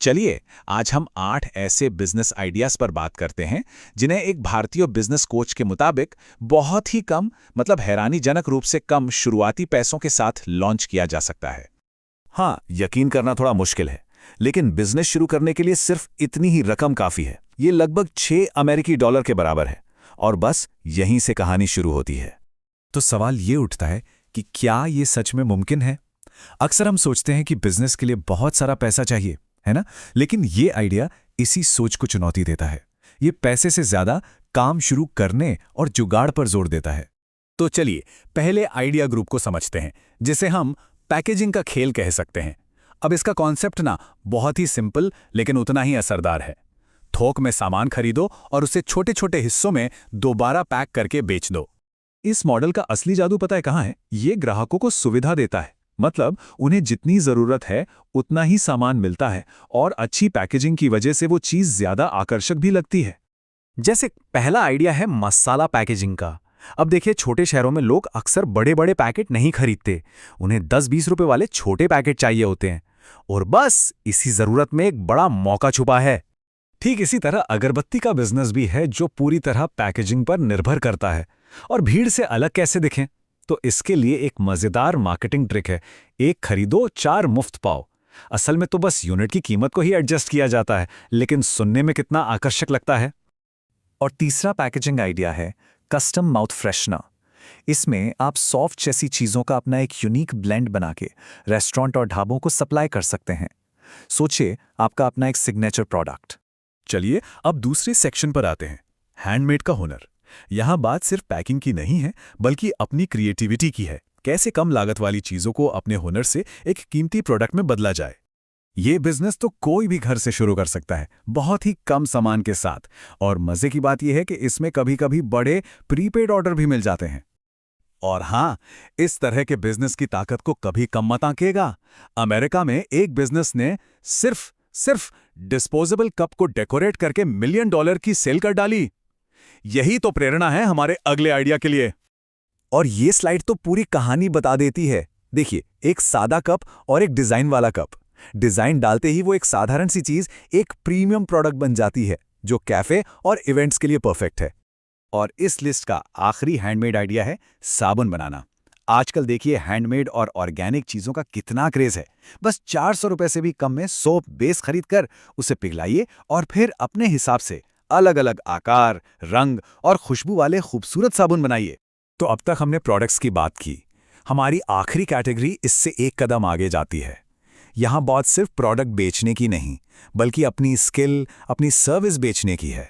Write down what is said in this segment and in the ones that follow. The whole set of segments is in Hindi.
चलिए आज हम 8 ऐसे बिजनेस आइडियाज पर बात करते हैं जिन्हें एक भारतीय बिजनेस कोच के मुताबिक बहुत ही कम मतलब हैरानीजनक रूप से कम शुरुआती पैसों के साथ लॉन्च किया जा सकता है। हाँ, यकीन करना थोड़ा मुश्किल है, लेकिन बिजनेस शुरू करने के लिए सिर्फ इतनी ही रकम काफी है। ये लगभग 6 अमेरिकी डॉलर के बराबर है और बस यहीं से कहानी शुरू होती है। तो सवाल ये उठता है कि क्या ये सच में मुमकिन है? अक्सर हम सोचते हैं कि बिजनेस के लिए बहुत सारा पैसा चाहिए, है ना? लेकिन ये आइडिया इसी सोच को चुनौती देता है। ये पैसे से ज्यादा काम शुरू करने और जुगाड़ पर जोर देता है। तो चलिए पहले आइडिया ग्रुप को समझते हैं, जिसे हम पैकेजिंग का खेल कह सकते हैं। अब इसका कॉन्सेप्ट ना बहुत ही सिंपल लेकिन उतना ही असरदार है। थोक में सामान खरीदो और उसे छोटे छोटे हिस्सों में दोबारा पैक करके बेच दो। इस मॉडल का असली जादू पता है कहाँ है? ये ग्राहकों को सुविधा देता है। मतलब उन्हें जितनी जरूरत है उतना ही सामान मिलता है और अच्छी पैकेजिंग की वजह से वो चीज ज्यादा आकर्षक भी लगती है। जैसे पहला आइडिया है मसाला पैकेजिंग का। अब देखिए, छोटे शहरों में लोग अक्सर बड़े बड़े पैकेट नहीं खरीदते। उन्हें 10-20 रुपए वाले छोटे पैकेट चाहिए होते हैं और बस इसी जरूरत में एक बड़ा मौका छुपा है। ठीक इसी तरह अगरबत्ती का बिजनेस भी है जो पूरी तरह पैकेजिंग पर निर्भर करता है। और भीड़ से अलग कैसे दिखें? तो इसके लिए एक मजेदार मार्केटिंग ट्रिक है, एक खरीदो 4 मुफ्त पाओ। असल में तो बस यूनिट की कीमत को ही एडजस्ट किया जाता है, लेकिन सुनने में कितना आकर्षक लगता है। और तीसरा पैकेजिंग आइडिया है कस्टम माउथ फ्रेशनर। इसमें आप सॉफ्ट जैसी चीजों का अपना एक यूनिक ब्लेंड बना के रेस्टोरेंट और ढाबों को सप्लाई कर सकते हैं। सोचिए, आपका अपना एक सिग्नेचर प्रोडक्ट। चलिए अब दूसरे सेक्शन पर आते हैं, हैंडमेड का हुनर। यहाँ बात सिर्फ पैकिंग की नहीं है, बल्कि अपनी क्रिएटिविटी की है। कैसे कम लागत वाली चीजों को अपने हुनर से एक कीमती प्रोडक्ट में बदला जाए। ये बिजनेस तो कोई भी घर से शुरू कर सकता है, बहुत ही कम सामान के साथ। और मजे की बात यह है कि इसमें कभी कभी बड़े प्रीपेड ऑर्डर भी मिल जाते हैं। और हाँ, इस तरह के बिजनेस की ताकत को कभी कम मत आंकिएगा। अमेरिका में एक बिजनेस ने सिर्फ डिस्पोजेबल कप को डेकोरेट करके $1 मिलियन की सेल कर डाली। यही तो प्रेरणा है हमारे अगले आइडिया के लिए। और ये स्लाइड तो पूरी कहानी बता देती है। देखिए, एक सादा कप और एक डिजाइन वाला कप। डिजाइन डालते ही वो एक साधारण सी चीज एक प्रीमियम प्रोडक्ट बन जाती है जो कैफे और इवेंट्स के लिए परफेक्ट है। और इस लिस्ट का आखिरी हैंडमेड आइडिया है साबुन बनाना। आजकल देखिए, हैंडमेड और ऑर्गेनिक चीजों का कितना क्रेज है। बस 400 रुपए से भी कम में सोप बेस खरीद कर उसे पिघलाइए और फिर अपने हिसाब से अलग अलग आकार, रंग और खुशबू वाले खूबसूरत साबुन बनाइए। तो अब तक हमने प्रोडक्ट्स की बात की। हमारी आखिरी कैटेगरी इससे एक कदम आगे जाती है। यहाँ बात सिर्फ प्रोडक्ट बेचने की नहीं, बल्कि अपनी स्किल, अपनी सर्विस बेचने की है।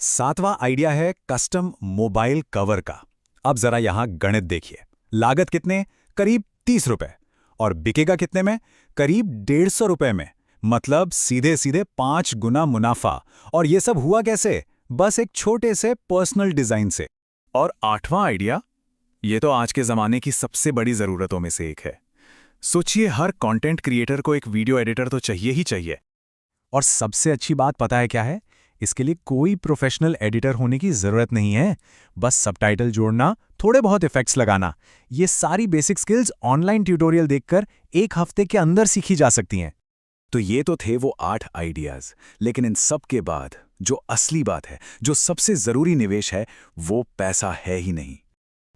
7वां आइडिया है कस्टम मोबाइल कवर का। अब जरा यहाँ गणित देखिए। लागत कितने? करीब 30 रुपए। और बिकेगा कितने में? करीब 150 रुपए में। मतलब सीधे सीधे 5 गुना मुनाफा। और ये सब हुआ कैसे? बस एक छोटे से पर्सनल डिजाइन से। और 8वां आइडिया, ये तो आज के जमाने की सबसे बड़ी जरूरतों में से एक है। सोचिए, हर कंटेंट क्रिएटर को एक वीडियो एडिटर तो चाहिए ही चाहिए। और सबसे अच्छी बात पता है क्या है? इसके लिए कोई प्रोफेशनल एडिटर होने की जरूरत नहीं है। बस सबटाइटल जोड़ना, थोड़े बहुत इफेक्ट्स लगाना, ये सारी बेसिक स्किल्स ऑनलाइन ट्यूटोरियल देखकर 1 हफ्ते के अंदर सीखी जा सकती हैं। तो ये तो थे वो 8 आइडियाज, लेकिन इन सब के बाद जो असली बात है, जो सबसे जरूरी निवेश है, वो पैसा है ही नहीं।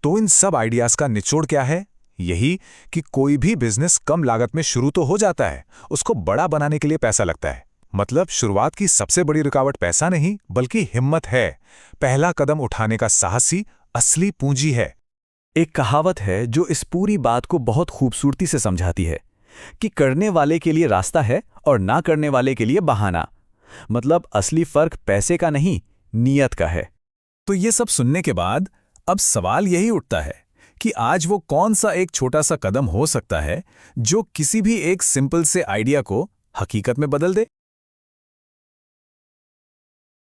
तो इन सब आइडियाज का निचोड़ क्या है? यही कि कोई भी बिजनेस कम लागत में शुरू तो हो जाता है, उसको बड़ा बनाने के लिए पैसा लगता है। मतलब शुरुआत की सबसे बड़ी रुकावट पैसा नहीं, बल्कि हिम्मत है। पहला कदम उठाने का साहसी असली पूंजी है। एक कहावत है जो इस पूरी बात को बहुत खूबसूरती से समझाती है कि करने वाले के लिए रास्ता है और ना करने वाले के लिए बहाना। मतलब असली फर्क पैसे का नहीं, नियत का है। तो ये सब सुनने के बाद अब सवाल यही उठता है कि आज वो कौन सा एक छोटा सा कदम हो सकता है जो किसी भी एक सिंपल से आइडिया को हकीकत में बदल दे।